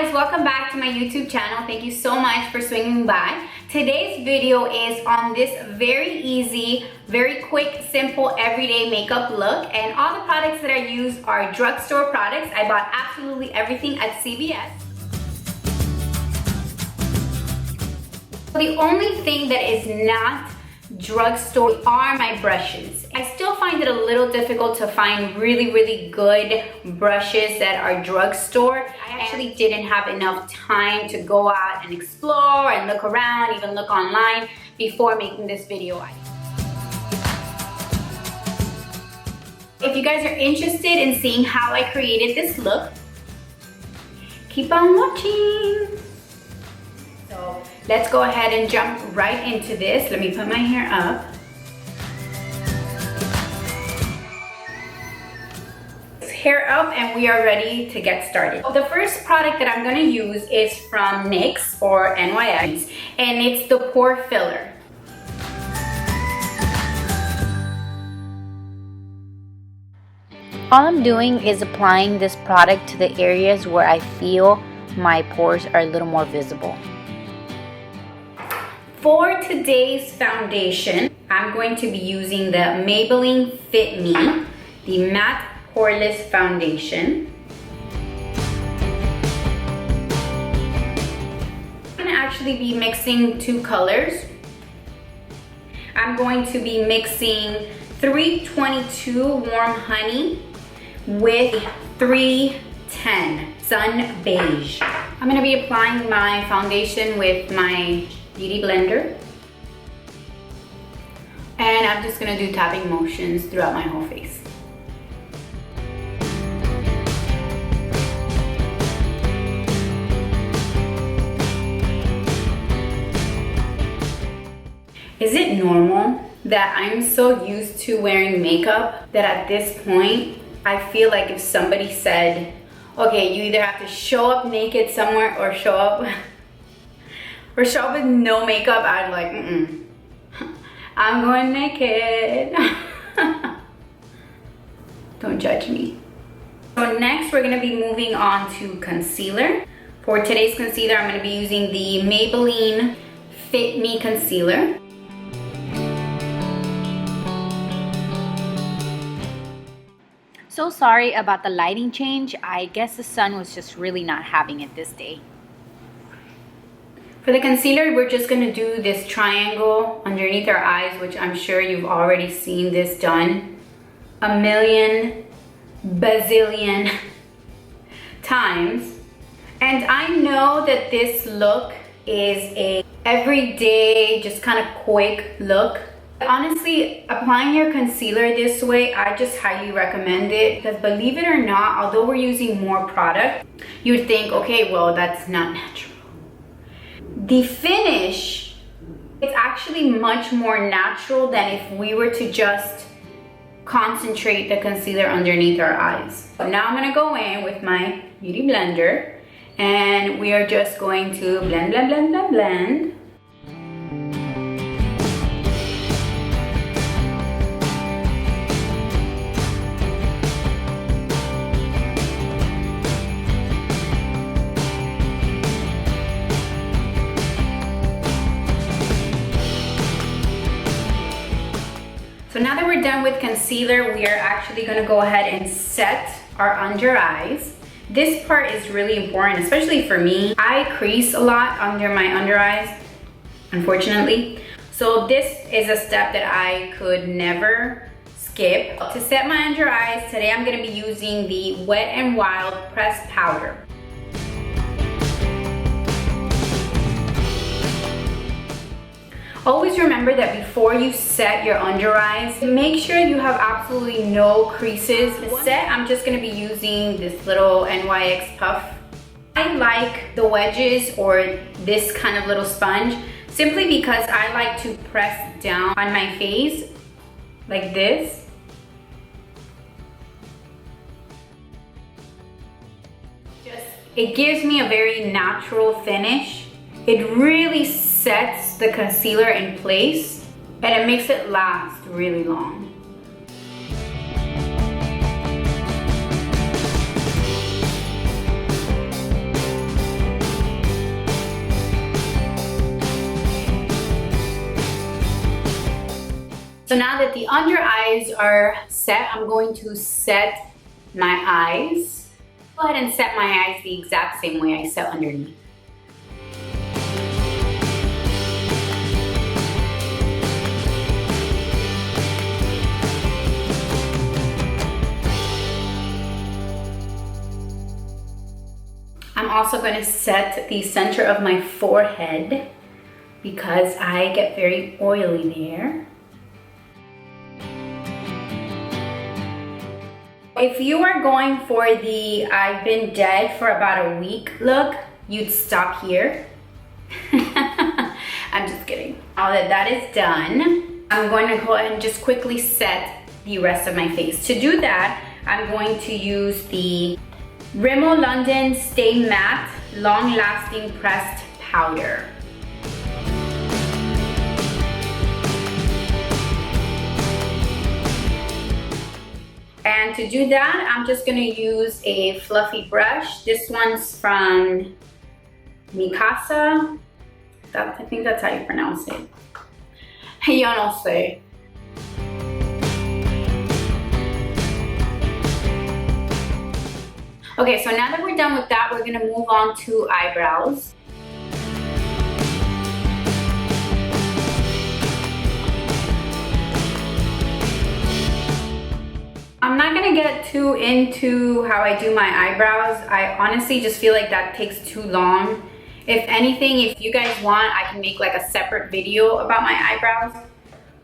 guys, welcome back to my YouTube channel. Thank you so much for swinging by. Today's video is on this very easy, very quick, simple, everyday makeup look. And all the products that I use are drugstore products. I bought absolutely everything at CVS. The only thing that is not drugstore are my brushes. I still find it a little difficult to find really good brushes that are drugstore. I actually didn't have enough time to go out and explore and look around, even look online before making this video. If you guys are interested in seeing how I created this look, keep on watching. So let's go ahead and jump right into this. Let me put my hair up. Hair up and we are ready to get started. The first product that I'm going to use is from NYX or NYX, and it's the Pore Filler. All I'm doing is applying this product to the areas where I feel my pores are a little more visible. For today's foundation, I'm going to be using the Maybelline Fit Me, the matte Poreless foundation. I'm going to actually be mixing two colors. I'm going to be mixing 322 Warm Honey with 310 Sun Beige. I'm going to be applying my foundation with my beauty blender. And I'm just going to do tapping motions throughout my whole face. Is it normal that I'm so used to wearing makeup that at this point, I feel like if somebody said, okay, you either have to show up naked somewhere or show up with no makeup, I'd be like, I'm going naked. Don't judge me. So next we're gonna be moving on to concealer. For today's concealer, I'm gonna be using the Maybelline Fit Me concealer. So sorry about the lighting change. I guess the sun was just really not having it this day. For the concealer, we're just gonna do this triangle underneath our eyes, which I'm sure you've already seen this done a million bazillion times. And I know that this look is a everyday, just kind of quick look. Honestly, applying your concealer this way, I just highly recommend it, because believe it or not, although we're using more product, you would think, okay, well, that's not natural. The finish is actually much more natural than if we were to just concentrate the concealer underneath our eyes. So now I'm gonna go in with my beauty blender and we are just going to blend, blend, blend, blend, blend. So now that we're done with concealer, we are actually gonna go ahead and set our under eyes. This part is really important, especially for me. I crease a lot under my under eyes, unfortunately. So this is a step that I could never skip. To set my under eyes, today I'm gonna be using the Wet n Wild Pressed Powder. Always remember that before you set your under eyes, make sure you have absolutely no creases. To set, I'm just gonna be using this little NYX Puff. I like the wedges or this kind of little sponge simply because I like to press down on my face like this. It gives me a very natural finish. It really sets the concealer in place and it makes it last really long. So now that the under eyes are set, I'm going to set my eyes. Go ahead and set my eyes the exact same way I set underneath. I'm also going to set the center of my forehead because I get very oily there. If you are going for the I've been dead for about a week look, you'd stop here. I'm just kidding. Now that that is done, I'm going to go ahead and just quickly set the rest of my face. To do that, I'm going to use the RIMMEL London Stay Matte Long Lasting Pressed Powder. And to do that, I'm just gonna use a fluffy brush. This one's from Mikasa. I think that's how you pronounce it. Yo no sé. Okay, so now that we're done with that, we're gonna move on to eyebrows. I'm not gonna get too into how I do my eyebrows. I honestly just feel like that takes too long. If anything, if you guys want, I can make like a separate video about my eyebrows.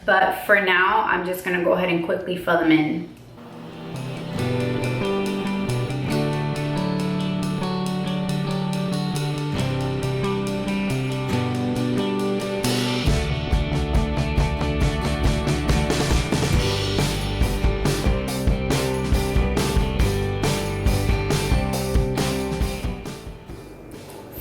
But for now, I'm just gonna go ahead and quickly fill them in.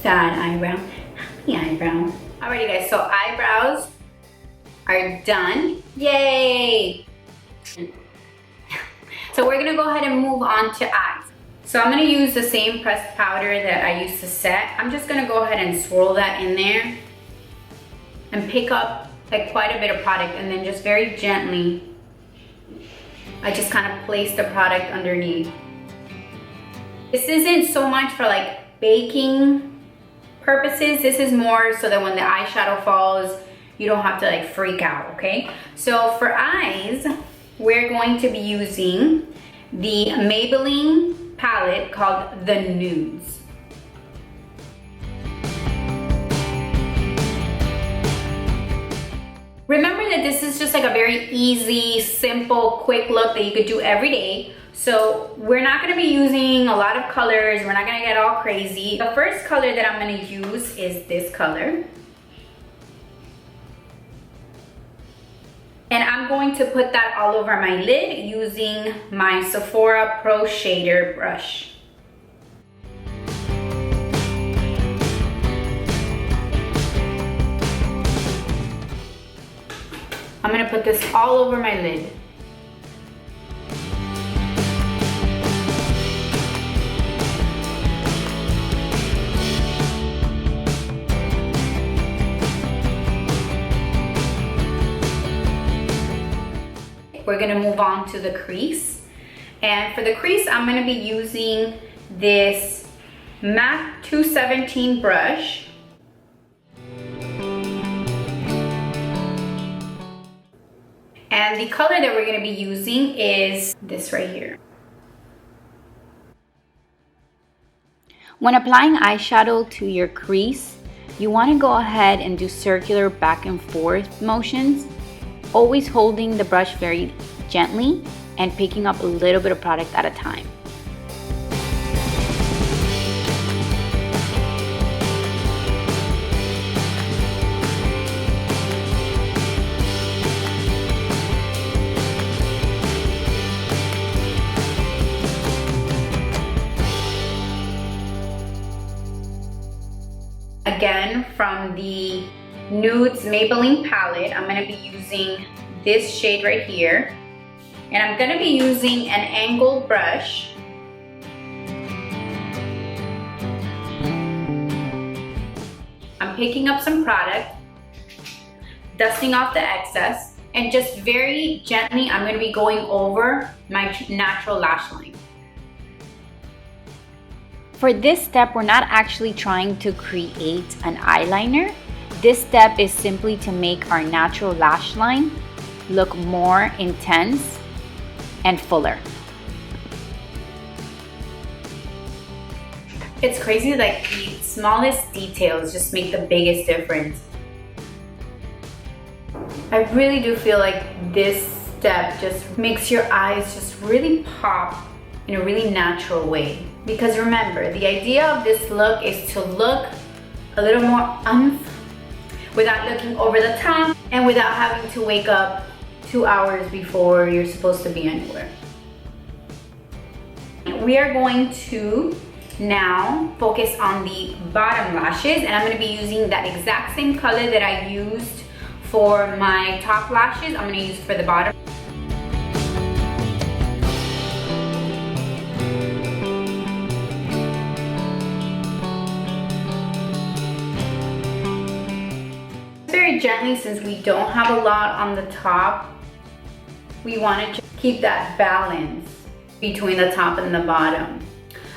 Sad eyebrow, happy eyebrow. Alrighty guys, so eyebrows are done. Yay! So we're gonna go ahead and move on to eyes. So I'm gonna use the same pressed powder that I used to set. I'm just gonna go ahead and swirl that in there and pick up like quite a bit of product, and then just very gently, I just kind of place the product underneath. This isn't so much for like baking purposes. This is more so that when the eyeshadow falls, you don't have to like freak out, okay? So for eyes, we're going to be using the Maybelline palette called the Nudes. Remember that this is just like a very easy, simple, quick look that you could do every day. So we're not gonna be using a lot of colors. We're not gonna get all crazy. The first color that I'm gonna use is this color. And I'm going to put that all over my lid using my SEPHORA Pro Shader brush. I'm gonna put this all over my lid. We're gonna move on to the crease. And for the crease, I'm gonna be using this MAC 217 brush. And the color that we're gonna be using is this right here. When applying eyeshadow to your crease, you want to go ahead and do circular back and forth motions, always holding the brush very gently and picking up a little bit of product at a time. Again, from the Nudes Maybelline palette, I'm going to be using this shade right here. And I'm going to be using an angled brush. I'm picking up some product, dusting off the excess, And just very gently, I'm gonna be going over my natural lash line. For this step, we're not actually trying to create an eyeliner. This step is simply to make our natural lash line look more intense and fuller. It's crazy, like the smallest details just make the biggest difference. I really do feel like this step just makes your eyes just really pop in a really natural way. Because remember, the idea of this look is to look a little more umph without looking over the top and without having to wake up 2 hours before you're supposed to be anywhere. We are going to now focus on the bottom lashes, and I'm going to be using that exact same color that I used for my top lashes. I'm going to use for the bottom. Very gently, since we don't have a lot on the top, we want to keep that balance between the top and the bottom.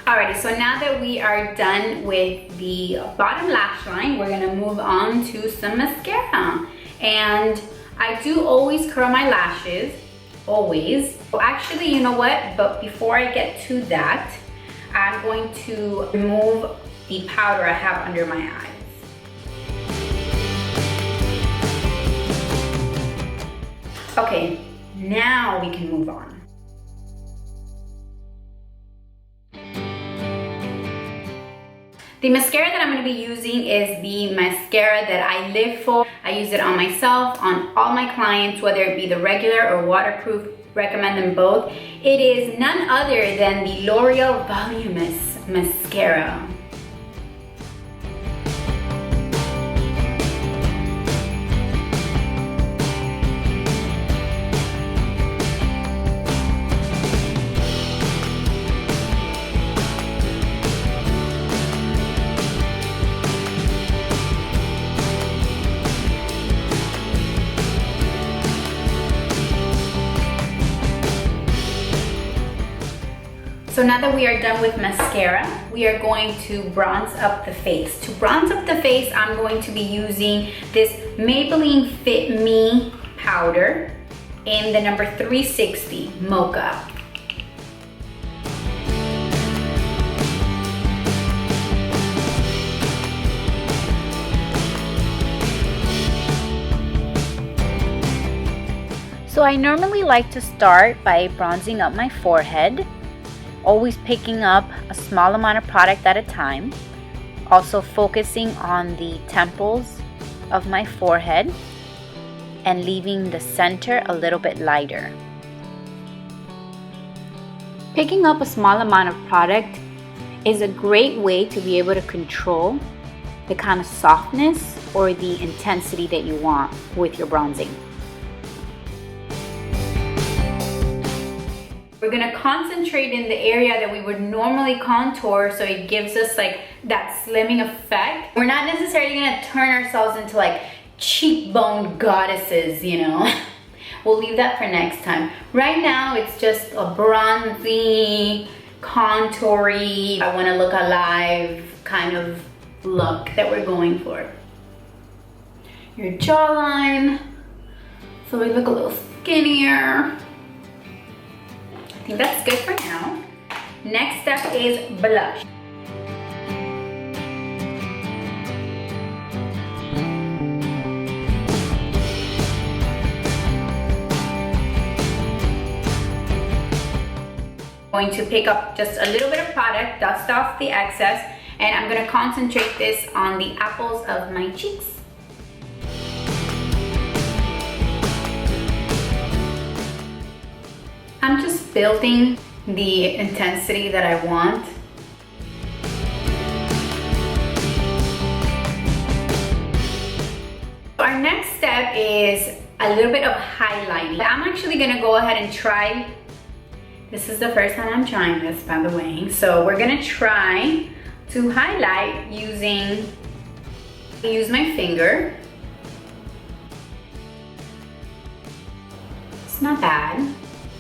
Alrighty, so now that we are done with the bottom lash line, we're gonna move on to some mascara. And I do always curl my lashes, always. Well, actually, you know what? But before I get to that, I'm going to remove the powder I have under my eyes. Okay, now we can move on. The mascara that I'm going to be using is the mascara that I live for. I use it on myself, on all my clients, whether it be the regular or waterproof. Recommend them both. It is none other than the L'Oreal Voluminous mascara. So now that we are done with mascara, we are going to bronze up the face. To bronze up the face, I'm going to be using this Maybelline Fit Me powder in the number 360 Mocha. So I normally like to start by bronzing up my forehead, always picking up a small amount of product at a time, also focusing on the temples of my forehead and leaving the center a little bit lighter. Picking up a small amount of product is a great way to be able to control the kind of softness or the intensity that you want with your bronzing. We're gonna concentrate in the area that we would normally contour, so it gives us like that slimming effect. We're not necessarily gonna turn ourselves into like cheekbone goddesses, you know. We'll leave that for next time. Right now, it's just a bronzy, contoury, I wanna look alive kind of look that we're going for. Your jawline, so we look a little skinnier. I think that's good for now. Next step is blush. Going to pick up just a little bit of product, dust off the excess, and I'm going to concentrate this on the apples of my cheeks. I'm just building the intensity that I want. Our next step is a little bit of highlighting. I'm actually gonna go ahead and try, this is the first time I'm trying this, by the way. So we're gonna try to highlight use my finger. It's not bad.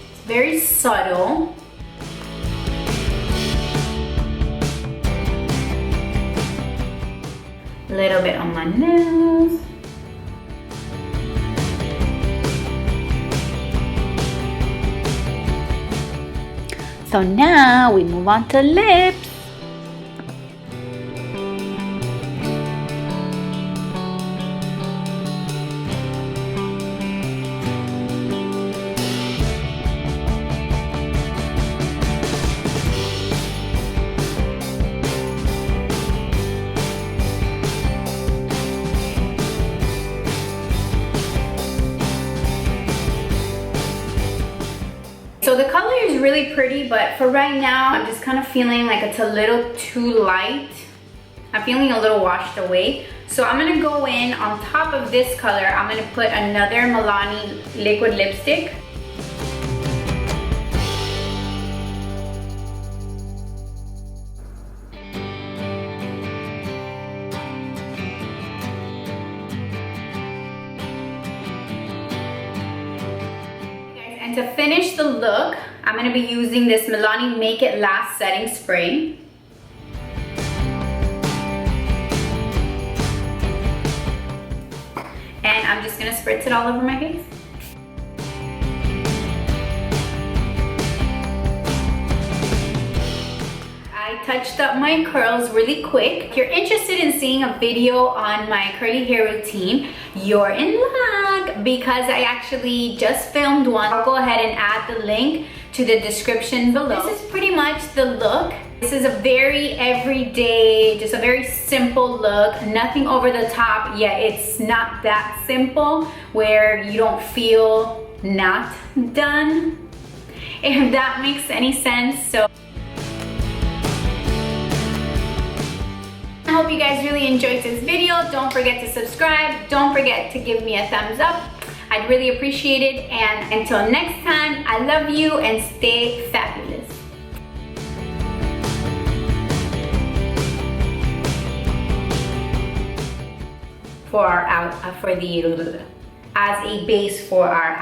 It's very subtle. A little bit on my nose. So now we move on to lips. So the color is really pretty, but for right now, I'm just kind of feeling like it's a little too light. I'm feeling a little washed away. So I'm gonna go in on top of this color. I'm gonna put another Milani liquid lipstick. And to finish the look, I'm going to be using this Milani Make It Last Setting Spray. And I'm just going to spritz it all over my face. I touched up my curls really quick. If you're interested in seeing a video on my curly hair routine, you're in luck because I actually just filmed one. I'll go ahead and add the link to the description below. This is pretty much the look. This is a very everyday, just a very simple look. Nothing over the top, yet it's not that simple where you don't feel not done, if that makes any sense. So I hope you guys really enjoyed this video. Don't forget to subscribe. Don't forget to give me a thumbs up. I'd really appreciate it. And until next time, I love you and stay fabulous. For our as a base for our